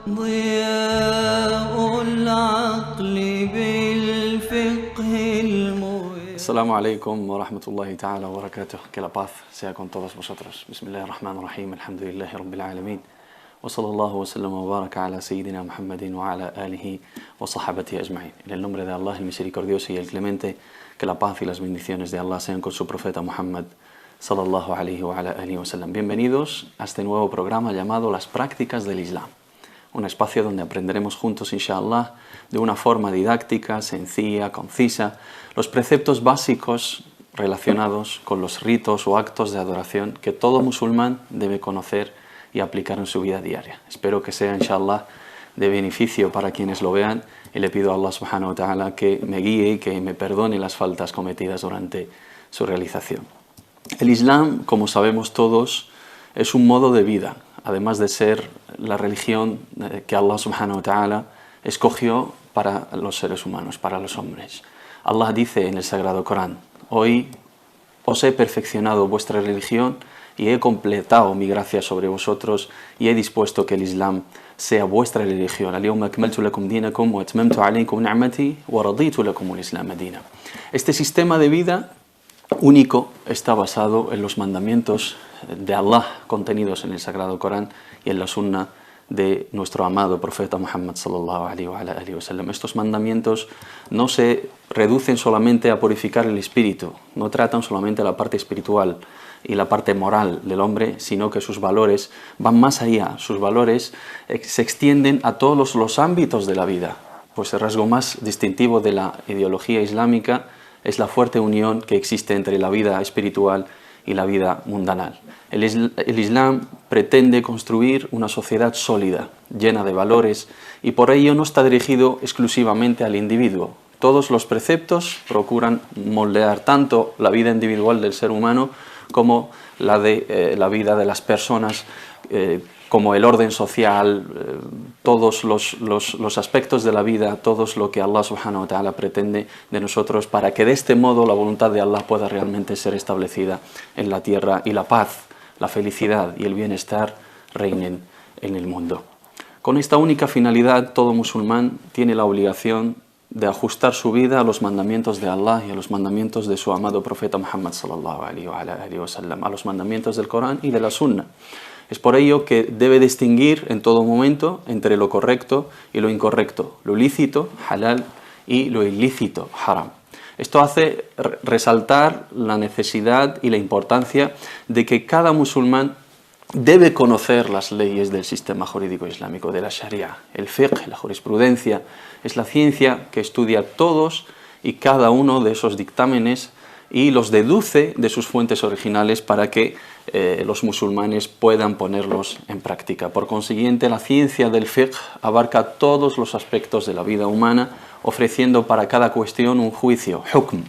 ضياء العقل بالفقه المبين. Assalamu alaikum wa rahmatullahi ta'ala wa barakatuh. Que la paz sea con todos vosotros. Bismillahirrahmanirrahim. Alhamdulillahi rabbil alamin. Wa sallallahu wa sallam wa baraka ala sayyidina Muhammadin wa ala alihi wa sahabati ajma'in. En el nombre de Allah, el misericordioso y el clemente, que la paz y las bendiciones de Allah sean con su profeta Muhammad sallallahu alaihi wa ala alihi wa sallam. Bienvenidos a este nuevo programa llamado Las Prácticas del Islam. Un espacio donde aprenderemos juntos, inshallah, de una forma didáctica, sencilla, concisa, los preceptos básicos relacionados con los ritos o actos de adoración que todo musulmán debe conocer y aplicar en su vida diaria. Espero que sea, inshallah, de beneficio para quienes lo vean y le pido a Allah subhanahu wa ta'ala que me guíe y que me perdone las faltas cometidas durante su realización. El Islam, como sabemos todos, es un modo de vida, además de ser la religión que Allah subhanahu wa ta'ala escogió para los seres humanos, para los hombres. Allah dice en el Sagrado Corán: hoy os he perfeccionado vuestra religión y he completado mi gracia sobre vosotros y he dispuesto que el Islam sea vuestra religión. Al-yawma akmaltu lakum dinakum wa atmamtu alaykum ni'mati wa raditu lakum al-islam dina. Este sistema de vida único está basado en los mandamientos de Allah contenidos en el Sagrado Corán y en la Sunna de nuestro amado profeta Muhammad sallallahu alaihi wa sallam. Estos mandamientos no se reducen solamente a purificar el espíritu, no tratan solamente la parte espiritual y la parte moral del hombre, sino que sus valores van más allá. Sus valores se extienden a todos los ámbitos de la vida, pues el rasgo más distintivo de la ideología islámica es la fuerte unión que existe entre la vida espiritual y la vida mundanal. El Islam pretende construir una sociedad sólida, llena de valores, y por ello no está dirigido exclusivamente al individuo. Todos los preceptos procuran moldear tanto la vida individual del ser humano como la de la vida de las personas, como el orden social, todos los aspectos de la vida, todo lo que Allah subhanahu wa ta'ala pretende de nosotros, para que de este modo la voluntad de Allah pueda realmente ser establecida en la tierra y la paz, la felicidad y el bienestar reinen en el mundo. Con esta única finalidad, todo musulmán tiene la obligación de ajustar su vida a los mandamientos de Allah y a los mandamientos de su amado profeta Muhammad sallallahu alaihi wa sallam, a los mandamientos del Corán y de la Sunna. Es por ello que debe distinguir en todo momento entre lo correcto y lo incorrecto, lo lícito, halal, y lo ilícito, haram. Esto hace resaltar la necesidad y la importancia de que cada musulmán debe conocer las leyes del sistema jurídico islámico, de la Sharia. El fiqh, la jurisprudencia, es la ciencia que estudia todos y cada uno de esos dictámenes y los deduce de sus fuentes originales para que los musulmanes puedan ponerlos en práctica. Por consiguiente, la ciencia del fiqh abarca todos los aspectos de la vida humana, ofreciendo para cada cuestión un juicio, hukm,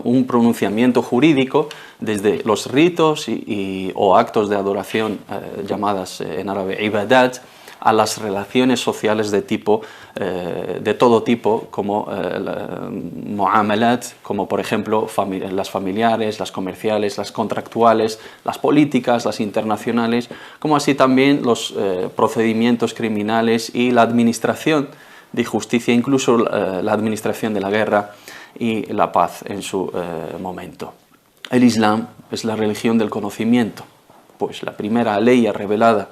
un pronunciamiento jurídico, desde los ritos o actos de adoración llamadas en árabe ibadat, a las relaciones sociales de todo tipo, como muamalat, como por ejemplo las familiares, las comerciales, las contractuales, las políticas, las internacionales, como así también los procedimientos criminales y la administración de justicia, incluso la administración de la guerra y la paz en su momento. El Islam es la religión del conocimiento, pues la primera ley revelada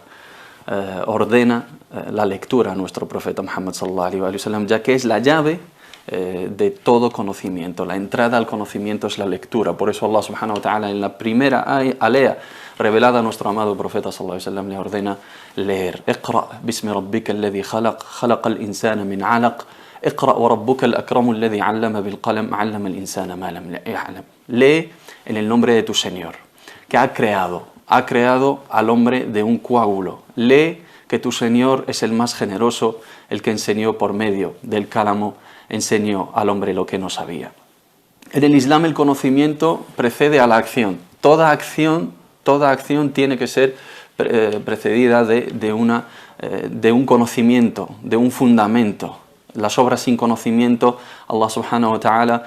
ordena la lectura a nuestro profeta Muhammad sallallahu alaihi wa sallam, ya que es la llave de todo conocimiento. La entrada al conocimiento es la lectura. Por eso Allah subhanahu wa ta'ala en la primera alea revelada a nuestro amado profeta sallallahu alaihi wa sallam le ordena leer: Iqra bismi rabbika alladhi khalaq, khalaqa al-insana min 'alaq, Iqra wa rabbuka al-akramu alladhi 'allama bil qalam, 'allama al-insana ma lam ya'lam. Lee en el nombre de tu Señor, que ha creado al hombre de un coágulo. Lee que tu Señor es el más generoso, el que enseñó por medio del cálamo, enseñó al hombre lo que no sabía. En el Islam el conocimiento precede a la acción. Toda acción tiene que ser precedida de un conocimiento, de un fundamento. Las obras sin conocimiento, Allah subhanahu wa ta'ala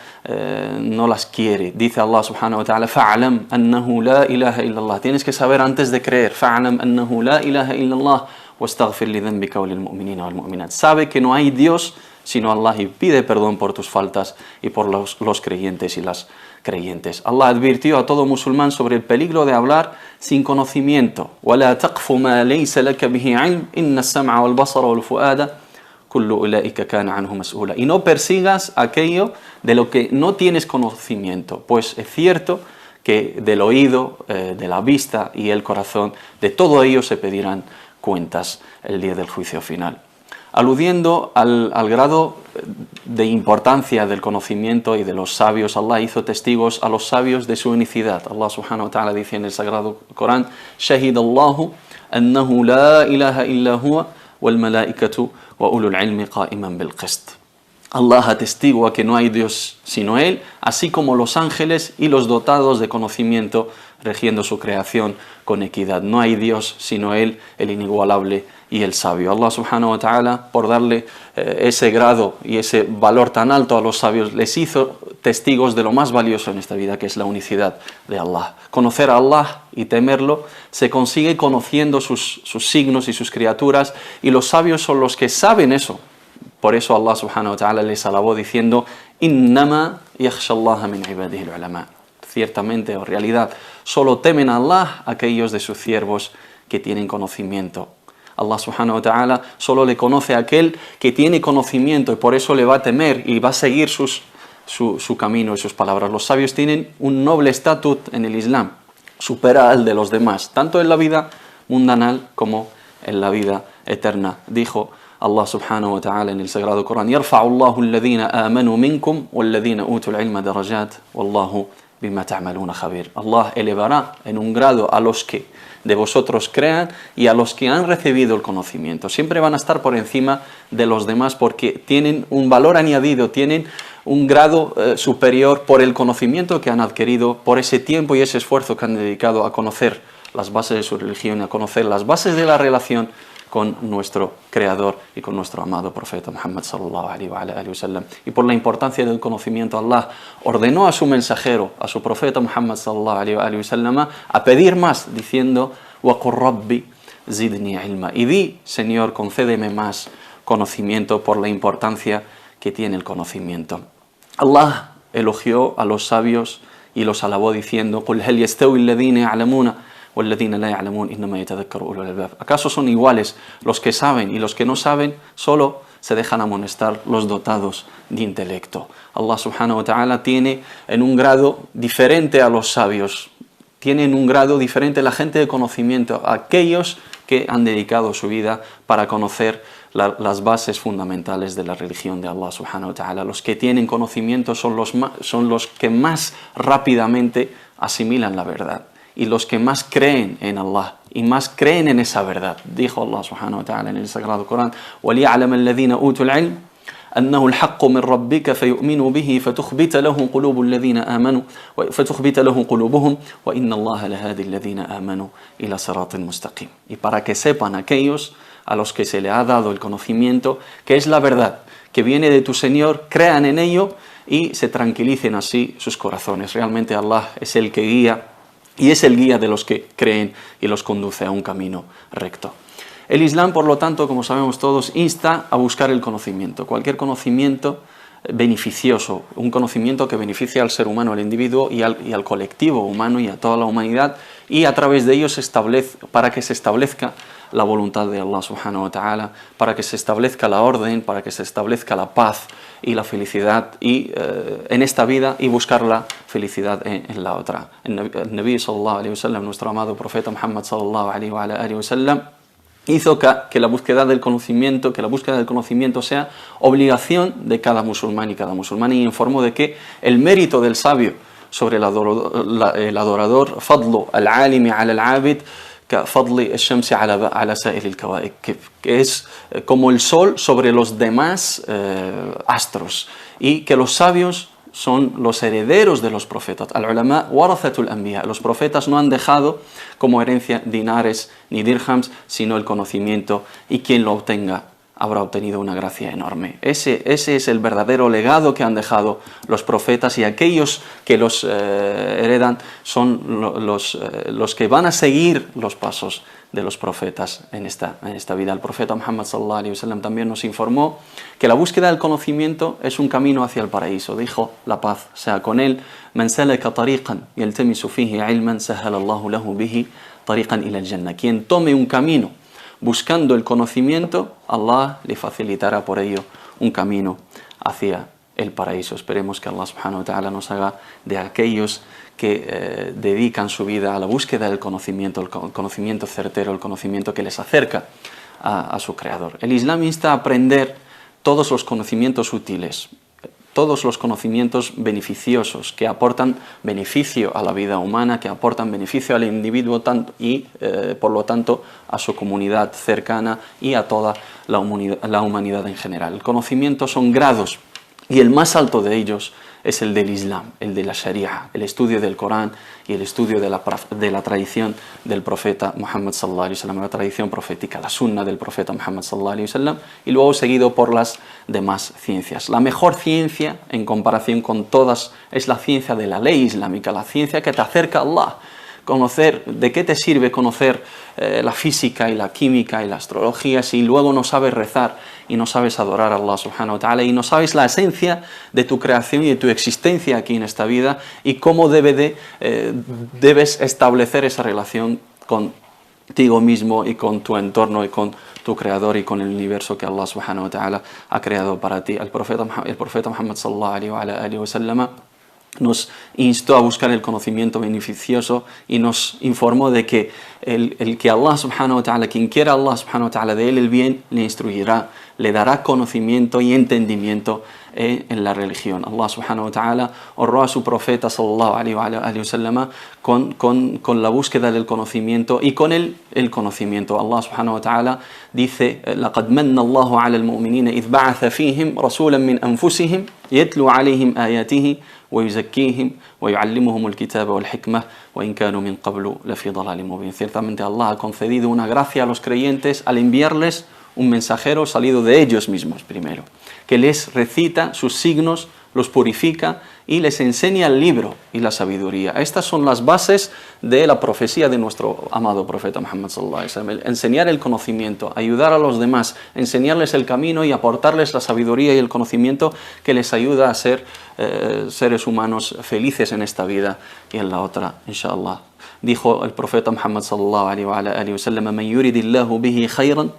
no las quiere. Dice Allah subhanahu wa ta'ala: fa'alam annahu la ilaha illallah. Tienes que saber antes de creer. Fa'alam annahu la ilaha illallah واستغفر لذنبك وللمؤمنين والمؤمنات. Sabe que no hay Dios sino Allah y pide perdón por tus faltas y por los creyentes y las creyentes. Allah advirtió a todo musulmán sobre el peligro de hablar sin conocimiento. وَلَا تَقْفُ مَا لَيْسَ لَكَ بِهِ عِلْمٍ إِنَّ السَّمْعَ وَالْبَصَرَ وَالْفُؤَادَ كُلُّ أُولَئِكَ كَانَ عَنْهُ مسؤولا. Y no persigas aquello de lo que no tienes conocimiento, pues es cierto que del oído, de la vista y el corazón, de todo ello se pedirán cuentas el día del juicio final. Aludiendo al grado de importancia del conocimiento y de los sabios, Allah hizo testigos a los sabios de su unicidad. Allah subhanahu wa ta'ala dice en el Sagrado Corán: Shahidallahu annahu la ilaha illa huwa wal malaikatu wa ulul ilmi qa'iman bil qist. Allah atestigua que no hay Dios sino Él, así como los ángeles y los dotados de conocimiento regiendo su creación con equidad. No hay Dios sino Él, el inigualable y el sabio. Allah subhanahu wa ta'ala, por darle ese grado y ese valor tan alto a los sabios, les hizo testigos de lo más valioso en esta vida, que es la unicidad de Allah. Conocer a Allah y temerlo se consigue conociendo sus signos y sus criaturas, y los sabios son los que saben eso. Por eso Allah subhanahu wa ta'ala les alabó diciendo: Innama yakhshallaha min ibadihi al-ulama. Ciertamente, o realidad, solo temen a Allah aquellos de sus siervos que tienen conocimiento. Allah subhanahu wa ta'ala solo le conoce a aquel que tiene conocimiento, y por eso le va a temer y va a seguir su camino y sus palabras. Los sabios tienen un noble estatus en el Islam, supera al de los demás, tanto en la vida mundanal como en la vida eterna. Dijo Allah subhanahu wa ta'ala en el Sagrado Corán: يَرْفَعُ اللَّهُ الَّذِينَ آمَنُوا مِنْكُمْ وَالَّذِينَ أُوتُوا الْعِلْمَ دَرَجَاتٍ وَاللَّهُ بِمَا تَعْمَلُونَ خَبِيرٌ. Allah elevará en un grado a los que de vosotros crean y a los que han recibido el conocimiento. Siempre van a estar por encima de los demás porque tienen un valor añadido, tienen un grado superior por el conocimiento que han adquirido, por ese tiempo y ese esfuerzo que han dedicado a conocer las bases de su religión, a conocer las bases de la relación con nuestro Creador y con nuestro amado profeta Muhammad sallallahu alaihi wa sallam. Y por la importancia del conocimiento, Allah ordenó a su mensajero, a su profeta Muhammad sallallahu alaihi wa sallam, a pedir más, diciendo: وَقُلْ رَبِّ زِدْنِي عِلْمًا. Y di: Señor, concédeme más conocimiento, por la importancia que tiene el conocimiento. Allah elogió a los sabios y los alabó diciendo: قُلْ هَلْ يَسْتَوِي الَّذِينَ يَعْلَمُونَ وَالَّذِينَ لَا يَعْلَمُونَ إِنَّمَا يَتَذَكَّرُ أُولُو الْأَلْبَابِ. ¿Acaso son iguales los que saben y los que no saben? Solo se dejan amonestar los dotados de intelecto. Allah subhanahu wa ta'ala tiene en un grado diferente a los sabios, tiene en un grado diferente la gente de conocimiento, aquellos que han dedicado su vida para conocer las bases fundamentales de la religión de Allah subhanahu wa ta'ala. Los que tienen conocimiento son los que más rápidamente asimilan la verdad, y los que más creen en Allah y más creen en esa verdad. Dijo Allah subhanahu wa ta'ala en el Sagrado Corán: وَلِيَعْلَمَ الَّذِينَ أُوتُوا الْعِلْمَ أَنَّهُ الْحَقُّ مِنْ رَبِّكَ فَيُؤْمِنُوا بِهِ فَتُخْبِتَ لَهُ قُلُوبُ الَّذِينَ آمَنُوا فَتُخْبِتَ لَهُ قُلُوبُهُم وَإِنَّ اللَّهَ لَهَادِي الَّذِينَ آمَنُوا إِلَى صِرَاطٍ مُسْتَقِيمٍ. Y para que sepan aquellos a los que se le ha dado el conocimiento que es la verdad, que viene de tu Señor, crean en ello y se tranquilicen así sus corazones. Realmente Allah es el que guía, y es el guía de los que creen y los conduce a un camino recto. El Islam, por lo tanto, como sabemos todos, insta a buscar el conocimiento, cualquier conocimiento beneficioso, un conocimiento que beneficie al ser humano, al individuo y al colectivo humano y a toda la humanidad, y a través de ello para que se establezca la voluntad de Allah subhanahu wa ta'ala, para que se establezca la orden, para que se establezca la paz y la felicidad en esta vida, y buscar la felicidad en la otra. El Nabi sallallahu alaihi wa sallam, nuestro amado profeta Muhammad sallallahu alaihi wa sallam, hizo que la búsqueda del conocimiento sea obligación de cada musulmán, y informó de que el mérito del sabio sobre el adorador, fadlu al-alimi ala al-abid ka fadli al-shamsi ala sa'ir al-kawa'ib, que es como el sol sobre los demás astros, y que los sabios son los herederos de los profetas. Al-ulama warathatul anbiya. Los profetas no han dejado como herencia dinares ni dirhams, sino el conocimiento, y quien lo obtenga habrá obtenido una gracia enorme. Ese es el verdadero legado que han dejado los profetas, y aquellos que los heredan son los que van a seguir los pasos de los profetas en esta vida. El profeta Muhammad sallallahu alaihi wasallam también nos informó que la búsqueda del conocimiento es un camino hacia el paraíso. Dijo, la paz sea con él: "Man salaka tariqan yaltamisu fihi ilman sahala Allahu lahu bihi tariqan ila al-jannah". Quien tome un camino buscando el conocimiento, Allah le facilitará por ello un camino hacia el paraíso. Esperemos que Allah subhanahu wa ta'ala nos haga de aquellos que dedican su vida a la búsqueda del conocimiento, el conocimiento certero, el conocimiento que les acerca a su Creador. El Islam insta a aprender todos los conocimientos útiles, todos los conocimientos beneficiosos que aportan beneficio a la vida humana, que aportan beneficio al individuo y por lo tanto a su comunidad cercana y a toda la humanidad en general. El conocimiento son grados, y el más alto de ellos es el del Islam, el de la Sharia, el estudio del Corán y el estudio de la tradición del profeta Muhammad sallallahu alaihi wasallam, la tradición profética, la sunna del profeta Muhammad sallallahu alaihi wasallam, y luego seguido por las demás ciencias. La mejor ciencia en comparación con todas es la ciencia de la ley islámica, la ciencia que te acerca a Allah. Conocer, ¿de qué te sirve conocer la física y la química y la astrología si luego no sabes rezar y no sabes adorar a Allah subhanahu wa ta'ala y no sabes la esencia de tu creación y de tu existencia aquí en esta vida y cómo debes establecer esa relación contigo mismo y con tu entorno y con tu creador y con el universo que Allah subhanahu wa ta'ala ha creado para ti? El profeta Muhammad sallallahu alaihi wa sallam nos instó a buscar el conocimiento beneficioso y nos informó de que el que Allah subhanahu wa ta'ala, quien quiera Allah subhanahu wa ta'ala de él el bien, le instruirá, le dará conocimiento y entendimiento en la religión. Allah subhanahu wa ta'ala honró a su profeta sallallahu alaihi wa sallam con la búsqueda del conocimiento y con el conocimiento. Allah subhanahu wa ta'ala dice: "Laqad manna Allahu 'ala al-mu'minina idh ba'atha fihim rasulan min anfusihim yatlu 'alayhim ayatihi ويزكيهم ويعلمهم الكتاب والحكمة وإن كانوا من قبل لفي ضلال مبين". Ciertamente Allah ha concedido una gracia a los creyentes al enviarles un mensajero salido de ellos mismos primero, que les recita sus signos, los purifica y les enseña el libro y la sabiduría. Estas son las bases de la profecía de nuestro amado profeta Muhammad sallallahu alaihi wasallam: enseñar el conocimiento, ayudar a los demás, enseñarles el camino y aportarles la sabiduría y el conocimiento que les ayuda a ser seres humanos felices en esta vida y en la otra, inshallah. Dijo el profeta Muhammad sallallahu alaihi wasallam: "Man yuridillahu bihi khayran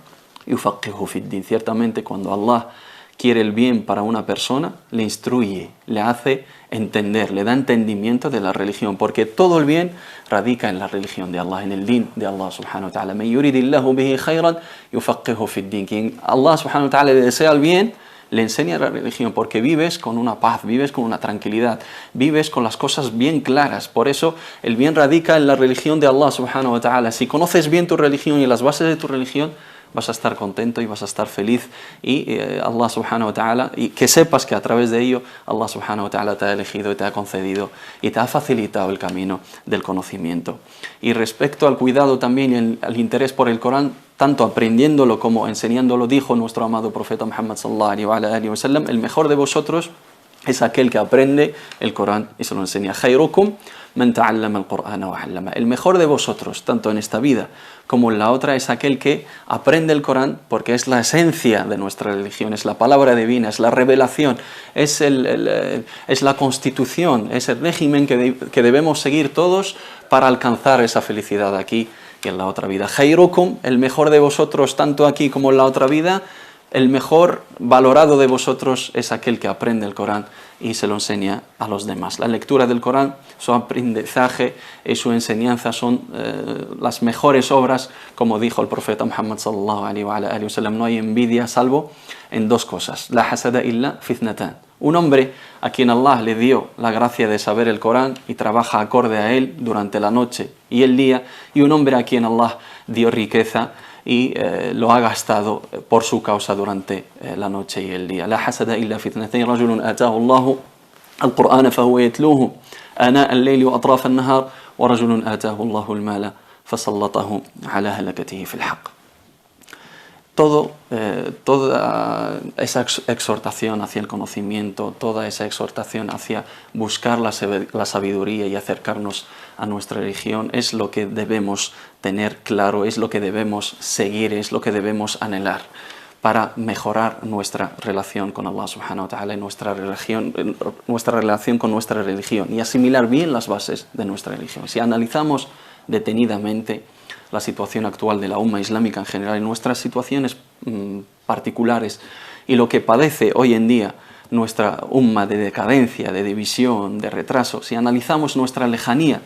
yufaqihu fid din". Ciertamente, cuando Allah quiere el bien para una persona, le instruye, le hace entender, le da entendimiento de la religión, porque todo el bien radica en la religión de Allah, en el din de Allah subhanahu wa ta'ala. "Man yuridillahu bihi khayran yufaqihu fid din". Quien Allah subhanahu wa ta'ala le desea el bien, le enseña la religión, porque vives con una paz, vives con una tranquilidad, vives con las cosas bien claras. Por eso el bien radica en la religión de Allah subhanahu wa ta'ala. Si conoces bien tu religión y las bases de tu religión, vas a estar contento y vas a estar feliz, y Allah subhanahu wa ta'ala, y que sepas que a través de ello Allah subhanahu wa ta'ala te ha elegido y te ha concedido y te ha facilitado el camino del conocimiento. Y respecto al cuidado también y al interés por el Corán, tanto aprendiéndolo como enseñándolo, dijo nuestro amado profeta Muhammad sallallahu alaihi wa sallam: "El mejor de vosotros es aquel que aprende el Corán y se lo enseña. Khairukum man ta'allama al-Qur'ana wa 'allama". El mejor de vosotros, tanto en esta vida como en la otra, es aquel que aprende el Corán, porque es la esencia de nuestra religión, es la palabra divina, es la revelación, es la constitución, es el régimen que debemos seguir todos para alcanzar esa felicidad aquí y en la otra vida. Khairukum, el mejor de vosotros, tanto aquí como en la otra vida. El mejor valorado de vosotros es aquel que aprende el Corán y se lo enseña a los demás. La lectura del Corán, su aprendizaje y su enseñanza son las mejores obras, como dijo el profeta Muhammad sallallahu alaihi wa sallam: "No hay envidia salvo en dos cosas. La hasada illa fi ithnatan". Un hombre a quien Allah le dio la gracia de saber el Corán y trabaja acorde a él durante la noche y el día, y un hombre a quien Allah dio riqueza y lo ha gastado por su causa durante la noche y el día. La hasada illa fi ithnatayn: rajulun ataahu Allahu al-Qur'ana fahuwa yatluhu ana al-layli wa atraf an-nahar wa rajulun ataahu Allahu al-mala fasallatahu ala halakatihi fil haqq. toda esa exhortación hacia el conocimiento, toda esa exhortación hacia buscar la sabiduría y acercarnos a nuestra religión es lo que debemos tener claro, es lo que debemos seguir, es lo que debemos anhelar para mejorar nuestra relación con Allah subhanahu wa ta'ala y nuestra relación con nuestra religión y asimilar bien las bases de nuestra religión. Si analizamos detenidamente la situación actual de la umma islámica en general y nuestras situaciones particulares y lo que padece hoy en día nuestra umma de decadencia, de división, de retraso, si analizamos nuestra lejanía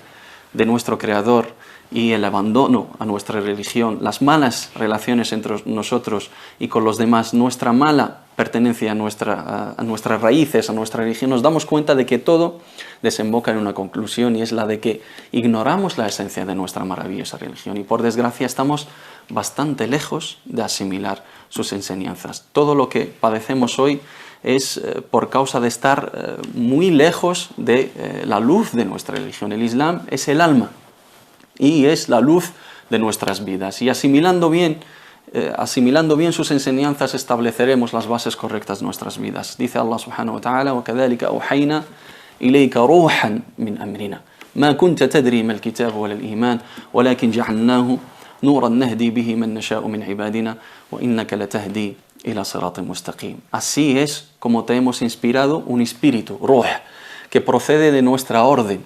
de nuestro Creador y el abandono a nuestra religión, las malas relaciones entre nosotros y con los demás, nuestra mala pertenencia a nuestras raíces, a nuestra religión, nos damos cuenta de que todo desemboca en una conclusión y es la de que ignoramos la esencia de nuestra maravillosa religión y por desgracia estamos bastante lejos de asimilar sus enseñanzas. Todo lo que padecemos hoy es por causa de estar muy lejos de la luz de nuestra religión. El Islam es el alma y es la luz de nuestras vidas y asimilando bien sus enseñanzas estableceremos las bases correctas de nuestras vidas. Dice Allah subhanahu wa ta'ala: وَكَذَلِكَ أَوْحَيْنَا إِلَيْكَ رُوحًا مِنْ أَمْرِنَا مَا كُنْتَ تَدْرِي مَا الْكِتَابُ وَلَا الْإِيمَانُ وَلَكِنْ جَعَلْنَاهُ نُورًا نَهْدِي بِهِ مَنْ نَشَاءُ مِنْ عِبَادِنَا وَإِنَّكَ لَتَهْدِي إِلَى صِرَاطٍ مُسْتَقِيمٍ. Así es como te hemos inspirado un espíritu, ruh, que procede de nuestra orden.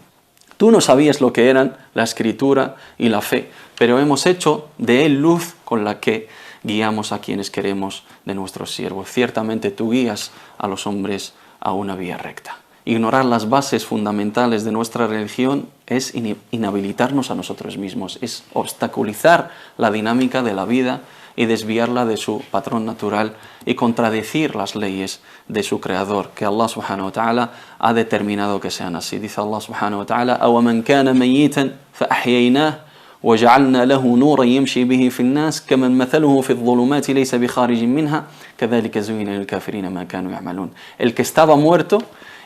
Tú no sabías lo que eran la escritura y la fe, pero hemos hecho de él luz con la que guiamos a quienes queremos de nuestros siervos. Ciertamente tú guías a los hombres a una vía recta. Ignorar las bases fundamentales de nuestra religión es inhabilitarnos a nosotros mismos, es obstaculizar la dinámica de la vida y desviarla de su patrón natural y contradecir las leyes de su Creador, que Allah subhanahu wa ta'ala ha determinado que sean así. Dice Allah subhanahu wa ta'ala: أَوَمَنْ كَانَ مَيِّتًا فَأَحْيَيْنَاهُ وَجَعَلْنَا لَهُ نُورًا يَمْشِي بِهِ فِي النَّاسِ كَمَنْ مَثَلُهُ فِي الظُّلُمَاتِ لَيْسَ بِخَارِجٍ مِنْهَا كَذَلِكَ زُيِّنَ لِلْكَافِرِينَ مَا كَانُوا يَعْمَلُونَ. El que estaba muerto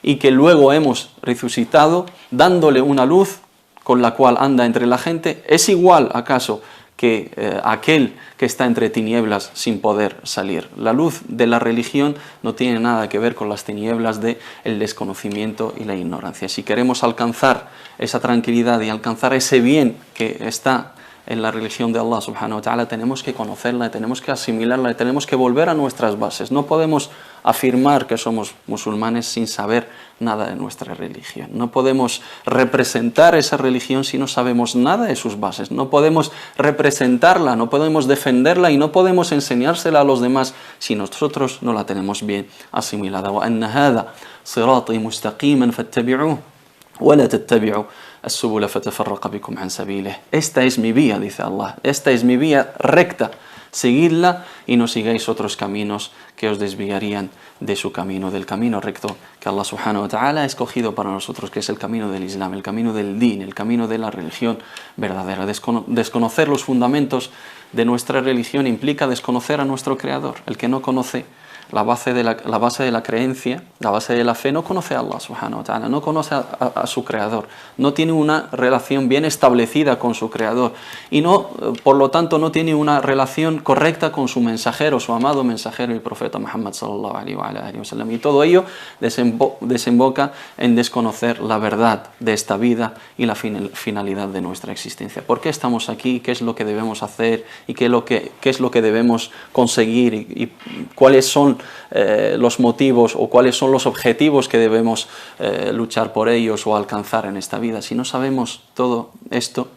y que luego hemos resucitado dándole una luz con la cual anda entre la gente, ¿es igual acaso que aquel que está entre tinieblas sin poder salir? La luz de la religión no tiene nada que ver con las tinieblas del desconocimiento y la ignorancia. Si queremos alcanzar esa tranquilidad y alcanzar ese bien que está en la religión de Allah subhanahu wa ta'ala, tenemos que conocerla, tenemos que asimilarla, tenemos que volver a nuestras bases. No podemos afirmar que somos musulmanes sin saber nada de nuestra religión. No podemos representar esa religión si no sabemos nada de sus bases. No podemos representarla, no podemos defenderla y no podemos enseñársela a los demás si nosotros no la tenemos bien asimilada. وَأَنَّ هَذَا صِرَاطِي مُسْتَقِيمًا فَاتَّبِعُوهُ وَلَا تَتَّبِعُوا السُّبُلَ فَتَفَرَّقَ بِكُمْ عَنْ سَبِيلِهِ. Esta es mi vía, dice Allah, esta es mi vía recta. Seguidla y no sigáis otros caminos que os desviarían de su camino, del camino recto que Allah subhanahu wa ta'ala ha escogido para nosotros, que es el camino del Islam, el camino del din, el camino de la religión verdadera. Desconocer los fundamentos de nuestra religión implica desconocer a nuestro Creador. El que no conoce la base de la creencia, la base de la fe, no conoce a Allah subhanahu wa ta'ala, no conoce a su Creador, no tiene una relación bien establecida con su Creador y no, por lo tanto no tiene una relación correcta con su mensajero, su amado mensajero y profeta Muhammad sallallahu alaihi wa sallam. Y todo ello desemboca en desconocer la verdad de esta vida y la finalidad de nuestra existencia. ¿Por qué estamos aquí? ¿Qué es lo que debemos hacer? ¿Y qué es lo que debemos conseguir? ¿Y cuáles son los motivos o cuáles son los objetivos que debemos luchar por ellos o alcanzar en esta vida? Si no sabemos todo esto,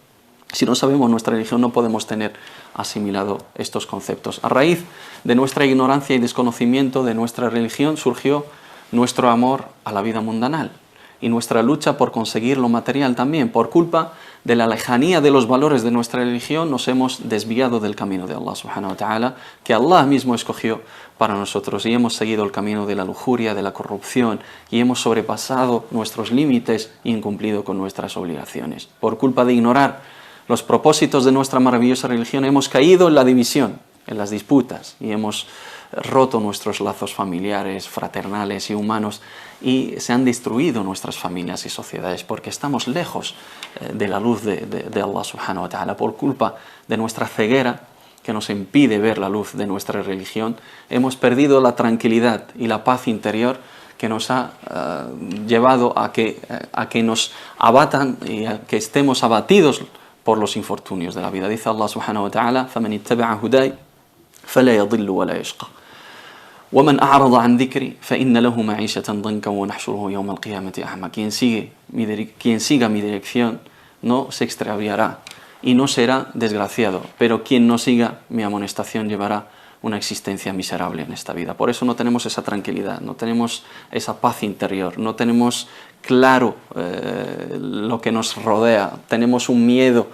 si no sabemos nuestra religión, no podemos tener asimilado estos conceptos. A raíz de nuestra ignorancia y desconocimiento de nuestra religión surgió nuestro amor a la vida mundanal y nuestra lucha por conseguir lo material también. Por culpa de la lejanía de los valores de nuestra religión nos hemos desviado del camino de Allah subhanahu wa ta'ala, que Allah mismo escogió para nosotros, y hemos seguido el camino de la lujuria, de la corrupción, y hemos sobrepasado nuestros límites y incumplido con nuestras obligaciones. Por culpa de ignorar los propósitos de nuestra maravillosa religión hemos caído en la división, en las disputas, y hemos roto nuestros lazos familiares, fraternales y humanos, y se han destruido nuestras familias y sociedades porque estamos lejos de la luz de Allah subhanahu wa ta'ala por culpa de nuestra ceguera que nos impide ver la luz de nuestra religión, hemos perdido la tranquilidad y la paz interior que nos ha llevado a que nos abatan y a que estemos abatidos por los infortunios de la vida. Dice Allah subhanahu wa ta'ala: فَمَنِ اتَّبَعَ هُدَايَ فَلَا يَضِلُّ وَلَا يَشْقَى وَمَنْ أَعْرَضَ عَنْ ذِكْرِي فَإِنَّ لَهُ مَعِيشَةً ضَنْكًا وَنَحْشُرُهُ يَوْمَ الْقِيَامَةِ أَعْمَى. Quien siga mi dirección no se extraviará y no será desgraciado, pero quien no siga mi amonestación llevará una existencia miserable en esta vida. Por eso no tenemos esa tranquilidad, no tenemos esa paz interior, no tenemos claro lo que nos rodea, tenemos un miedo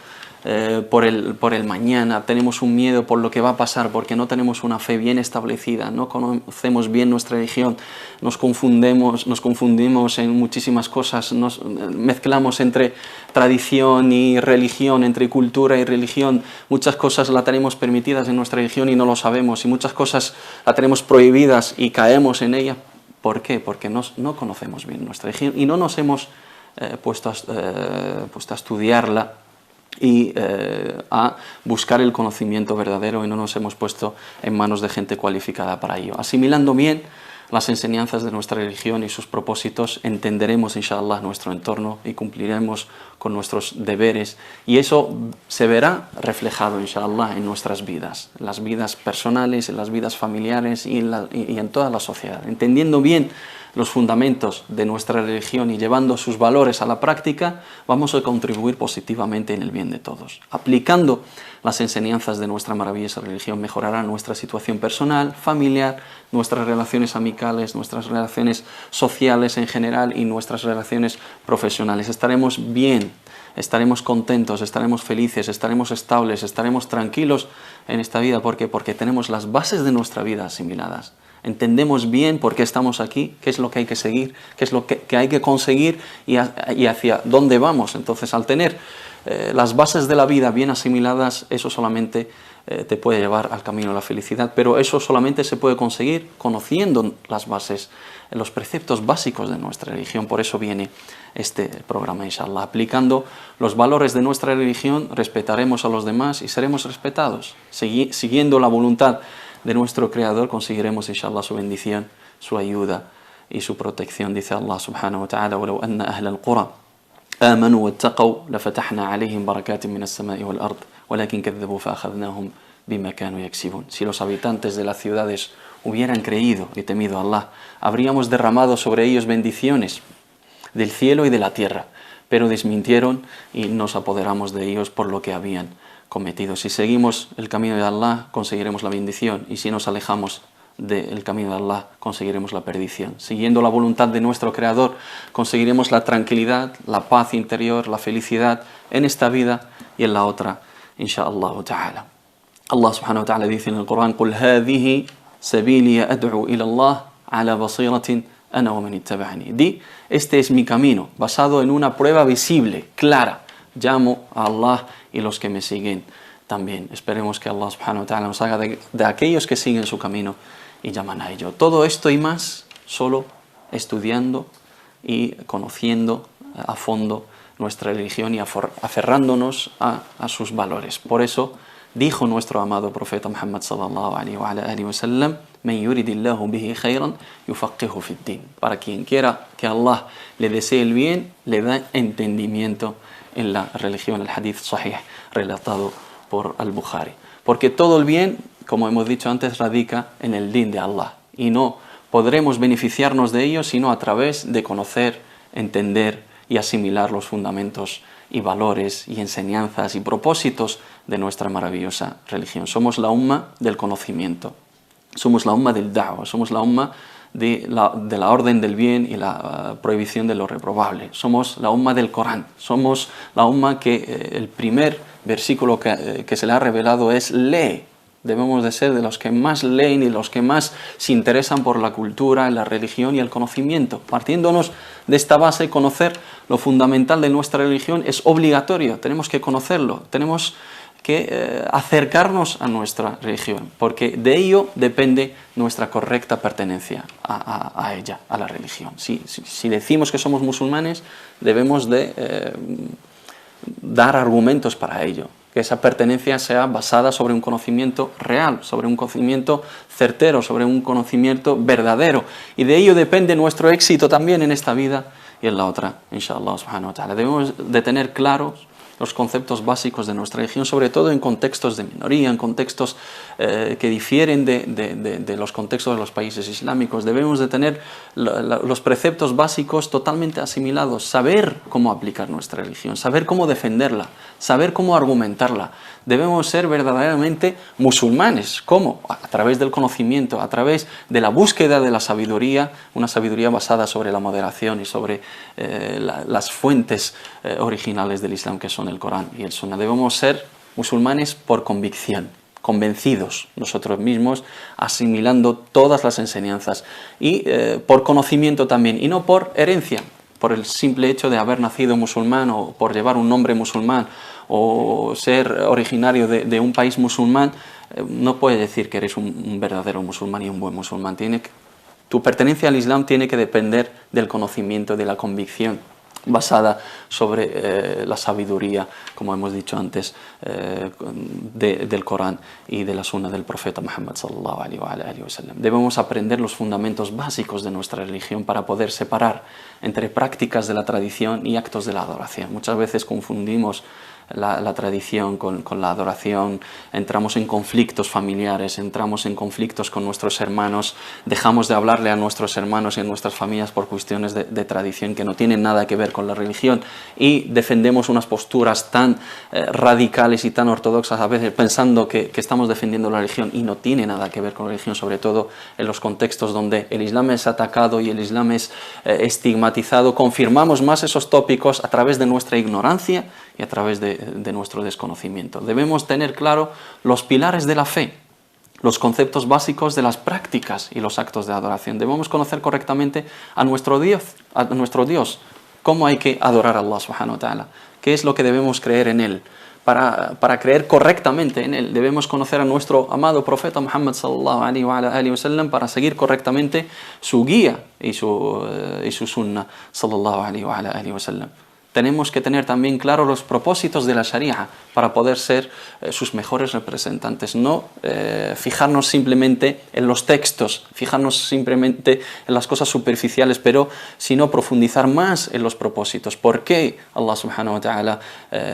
por el mañana, tenemos un miedo por lo que va a pasar, porque no tenemos una fe bien establecida, no conocemos bien nuestra religión, nos confundimos en muchísimas cosas, nos mezclamos entre tradición y religión, entre cultura y religión. Muchas cosas la tenemos permitidas en nuestra religión y no lo sabemos, y muchas cosas la tenemos prohibidas y caemos en ella. ¿Por qué? Porque no conocemos bien nuestra religión y no nos hemos puesto a estudiarla y a buscar el conocimiento verdadero, y no nos hemos puesto en manos de gente cualificada para ello. Asimilando bien las enseñanzas de nuestra religión y sus propósitos, entenderemos inshallah nuestro entorno y cumpliremos con nuestros deberes, y eso se verá reflejado inshallah en nuestras vidas, en las vidas personales, en las vidas familiares y en toda la sociedad. Entendiendo bien los fundamentos de nuestra religión y llevando sus valores a la práctica, vamos a contribuir positivamente en el bien de todos. Aplicando las enseñanzas de nuestra maravillosa religión mejorará nuestra situación personal, familiar, nuestras relaciones amicales, nuestras relaciones sociales en general y nuestras relaciones profesionales. Estaremos bien, estaremos contentos, estaremos felices, estaremos estables, estaremos tranquilos en esta vida. ¿Por qué? Porque tenemos las bases de nuestra vida asimiladas. Entendemos bien por qué estamos aquí, qué es lo que hay que seguir, qué es lo que hay que conseguir y hacia dónde vamos. Entonces, al tener las bases de la vida bien asimiladas, eso solamente te puede llevar al camino de la felicidad, pero eso solamente se puede conseguir conociendo las bases, los preceptos básicos de nuestra religión. Por eso viene este programa, inshallah. Aplicando los valores de nuestra religión, respetaremos a los demás y seremos respetados. Siguiendo la voluntad de nuestro Creador, conseguiremos inshallah su bendición, su ayuda y su protección. Dice Allah subhanahu wa ta'ala: وَلَوْ أَنَّ أَهْلَ الْقُرَى آمَنُوا وَاتَّقَوْا لَفَتَحْنَا عَلَيْهِمْ بَرَكَاتٍ مِنَ السَّمَاءِ وَالْأَرْضِ وَلَكِنْ كَذَّبُوا فَأَخَذْنَاهُمْ بِمَا كَانُوا يَكْسِبُونَ. Si los habitantes de las ciudades hubieran creído y temido a Allah, habríamos derramado sobre ellos bendiciones del cielo y de la tierra, pero desmintieron y nos apoderamos de ellos por lo que habían cometido. Si seguimos el camino de Allah, conseguiremos la bendición, y si nos alejamos del camino de Allah, conseguiremos la perdición. Siguiendo la voluntad de nuestro Creador, conseguiremos la tranquilidad, la paz interior, la felicidad en esta vida y en la otra, inshallah ta'ala. Allah subhanahu wa ta'ala dice en el Corán: قُلْ هَذِهِ سَبِيلِي أَدْعُو إِلَى اللَّهِ عَلَى بَصِيرَةٍ أَنَا وَمَنِ اتَّبَعَنِي. Di, este es mi camino, basado en una prueba visible, clara. Llamo a Allah y los que me siguen también. Esperemos que Allah subhanahu wa ta'ala nos haga de aquellos que siguen su camino y llaman a ello. Todo esto y más solo estudiando y conociendo a fondo nuestra religión y aferrándonos a sus valores. Por eso dijo nuestro amado profeta Muhammad sallallahu alaihi wa sallam: "Man yuridillahu bihi khayran yufaqihu fid din." Para quien quiera que Allah le desee el bien, le da entendimiento en la religión. El hadith sahih relatado por al-Bukhari. Porque todo el bien, como hemos dicho antes, radica en el din de Allah, y no podremos beneficiarnos de ello sino a través de conocer, entender y asimilar los fundamentos y valores y enseñanzas y propósitos de nuestra maravillosa religión. Somos la umma del conocimiento, somos la umma del da'wa, somos la umma de la orden del bien y la prohibición de lo reprobable. Somos la umma del Corán, somos la umma que el primer versículo que se le ha revelado es: lee. Debemos de ser de los que más leen y los que más se interesan por la cultura, la religión y el conocimiento. Partiéndonos de esta base, conocer lo fundamental de nuestra religión es obligatorio, tenemos que conocerlo, tenemos que acercarnos a nuestra religión, porque de ello depende nuestra correcta pertenencia a ella, a la religión. Si decimos que somos musulmanes, debemos de dar argumentos para ello. que esa pertenencia sea basada sobre un conocimiento real, sobre un conocimiento certero, sobre un conocimiento verdadero. Y de ello depende nuestro éxito también en esta vida y en la otra, inshallah subhanahu wa ta'ala. Debemos de tener claros los conceptos básicos de nuestra religión, sobre todo en contextos de minoría, en contextos que difieren de los contextos de los países islámicos. Debemos de tener los preceptos básicos totalmente asimilados, saber cómo aplicar nuestra religión, saber cómo defenderla, saber cómo argumentarla. Debemos ser verdaderamente musulmanes. ¿Cómo? A través del conocimiento, a través de la búsqueda de la sabiduría, una sabiduría basada sobre la moderación y sobre las fuentes originales del Islam, que son el Corán y el Sunna. Debemos ser musulmanes por convicción, convencidos nosotros mismos, asimilando todas las enseñanzas y por conocimiento también, y no por herencia, por el simple hecho de haber nacido musulmán o por llevar un nombre musulmán o ser originario de un país musulmán. No puedes decir que eres un verdadero musulmán y un buen musulmán. Tu pertenencia al Islam tiene que depender del conocimiento, de la convicción basada sobre la sabiduría, como hemos dicho antes, del Corán y de la Sunna del profeta Muhammad sallallahu alaihi wa sallam. Debemos aprender los fundamentos básicos de nuestra religión para poder separar entre prácticas de la tradición y actos de la adoración. Muchas veces confundimos la tradición con la adoración, entramos en conflictos familiares, entramos en conflictos con nuestros hermanos, dejamos de hablarle a nuestros hermanos y a nuestras familias por cuestiones de tradición que no tienen nada que ver con la religión, y defendemos unas posturas tan radicales y tan ortodoxas a veces pensando que estamos defendiendo la religión, y no tiene nada que ver con la religión, sobre todo en los contextos donde el Islam es atacado y el Islam es estigmatizado. Confirmamos más esos tópicos a través de nuestra ignorancia y a través de nuestro desconocimiento. Debemos tener claro los pilares de la fe, los conceptos básicos de las prácticas y los actos de adoración. Debemos conocer correctamente a nuestro Dios, cómo hay que adorar a Allah subhanahu wa ta'ala, qué es lo que debemos creer en Él. Para creer correctamente en Él debemos conocer a nuestro amado profeta Muhammad sallallahu alaihi wa sallam para seguir correctamente su guía y su sunna sallallahu alaihi wa sallam. Tenemos que tener también claros los propósitos de la Sharia para poder ser sus mejores representantes. No fijarnos simplemente en los textos, fijarnos simplemente en las cosas superficiales, sino profundizar más en los propósitos. ¿Por qué Allah subhanahu wa ta'ala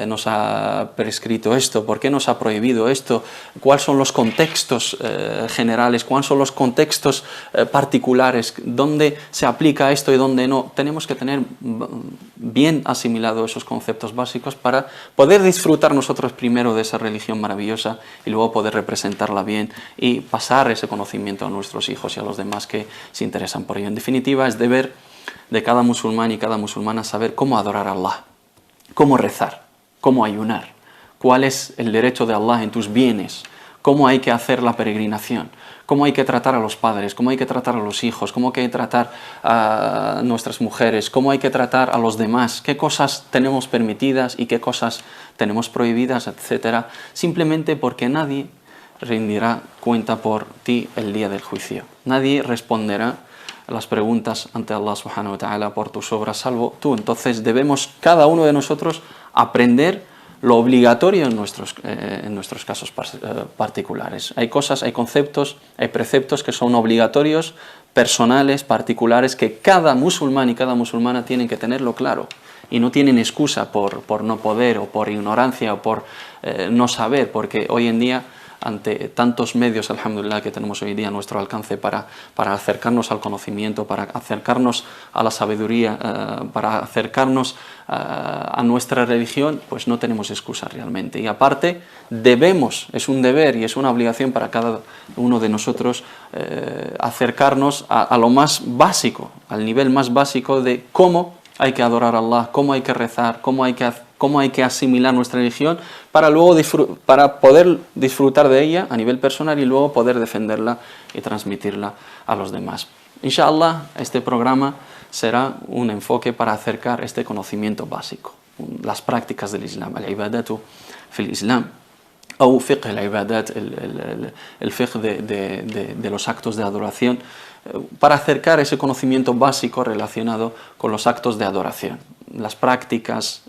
nos ha prescrito esto? ¿Por qué nos ha prohibido esto? ¿Cuáles son los contextos generales? ¿Cuáles son los contextos particulares? ¿Dónde se aplica esto y dónde no? Tenemos que tener bien asimilado esos conceptos básicos para poder disfrutar nosotros primero de esa religión maravillosa y luego poder representarla bien y pasar ese conocimiento a nuestros hijos y a los demás que se interesan por ello. En definitiva, es deber de cada musulmán y cada musulmana saber cómo adorar a Allah, cómo rezar, cómo ayunar, cuál es el derecho de Allah en tus bienes, cómo hay que hacer la peregrinación, cómo hay que tratar a los padres, cómo hay que tratar a los hijos, cómo hay que tratar a nuestras mujeres, cómo hay que tratar a los demás, qué cosas tenemos permitidas y qué cosas tenemos prohibidas, etc. Simplemente porque nadie rendirá cuenta por ti el día del juicio. Nadie responderá a las preguntas ante Allah subhanahu wa ta'ala por tus obras, salvo tú. Entonces debemos cada uno de nosotros aprender lo obligatorio en nuestros casos particulares. Hay cosas, hay conceptos, hay preceptos que son obligatorios, personales, particulares, que cada musulmán y cada musulmana tienen que tenerlo claro y no tienen excusa por no poder o por ignorancia o por no saber, porque hoy en día, ante tantos medios, alhamdulillah, que tenemos hoy día a nuestro alcance para acercarnos al conocimiento, para acercarnos a la sabiduría, para acercarnos a nuestra religión, pues no tenemos excusa realmente. Y aparte, es un deber y es una obligación para cada uno de nosotros acercarnos a lo más básico, al nivel más básico de cómo hay que adorar a Allah, cómo hay que rezar, cómo hay que asimilar nuestra religión para poder disfrutar de ella a nivel personal y luego poder defenderla y transmitirla a los demás. Inshallah, este programa será un enfoque para acercar este conocimiento básico, las prácticas del Islam, al-ibadatu fil Islam, o fiqh al-ibadat, el fiqh de los actos de adoración, para acercar ese conocimiento básico relacionado con los actos de adoración. las prácticas,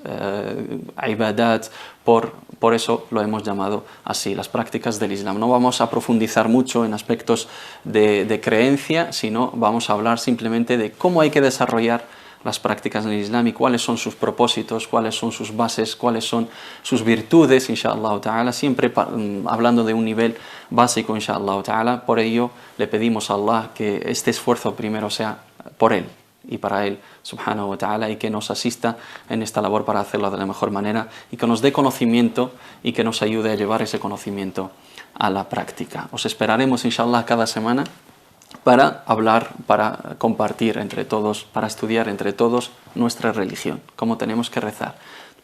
ibadat, por eso lo hemos llamado así, las prácticas del Islam. No vamos a profundizar mucho en aspectos de creencia, sino vamos a hablar simplemente de cómo hay que desarrollar las prácticas del Islam y cuáles son sus propósitos, cuáles son sus bases, cuáles son sus virtudes, inshallah ta'ala, siempre hablando de un nivel básico, inshallah ta'ala. Por ello le pedimos a Allah que este esfuerzo primero sea por Él y para Él, subhanahu wa ta'ala, y que nos asista en esta labor para hacerlo de la mejor manera y que nos dé conocimiento y que nos ayude a llevar ese conocimiento a la práctica. Os esperaremos, inshallah, cada semana para hablar, para compartir entre todos, para estudiar entre todos nuestra religión, cómo tenemos que rezar,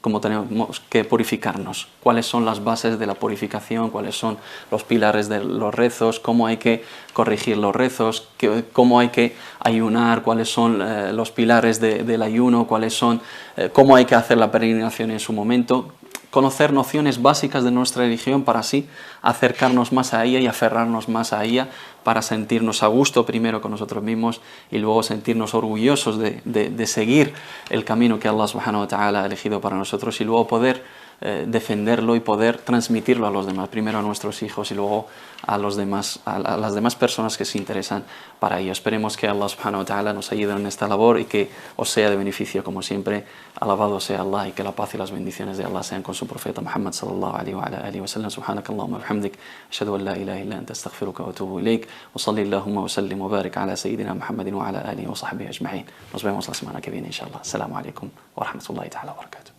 cómo tenemos que purificarnos, cuáles son las bases de la purificación, cuáles son los pilares de los rezos, cómo hay que corregir los rezos, cómo hay que ayunar, cuáles son los pilares del ayuno, cómo hay que hacer la peregrinación en su momento. Conocer nociones básicas de nuestra religión para así acercarnos más a ella y aferrarnos más a ella, para sentirnos a gusto primero con nosotros mismos y luego sentirnos orgullosos de seguir el camino que Allah subhanahu wa ta'ala ha elegido para nosotros y luego poder defenderlo y poder transmitirlo a los demás, primero a nuestros hijos y luego a las demás personas que se interesan para ello. Esperemos que Allah subhanahu wa ta'ala nos ayude en esta labor y que os sea de beneficio como siempre. Alabado sea Allah y que la paz y las bendiciones de Allah sean con su profeta Muhammad sallallahu alaihi wa ala alihi wa sallam. Subhanakallahumma wa bihamdik, ashhadu an la ilaha illa anta astaghfiruka wa atubu ilaik, wa salli Allahumma wa sallim wa barik ala sayyidina Muhammadin wa ala alihi wa sahbihi ajma'in. Nos vemos la semana que viene, inshallah. Assalamu alaikum wa rahmatullahi ta'ala wa barakatuh.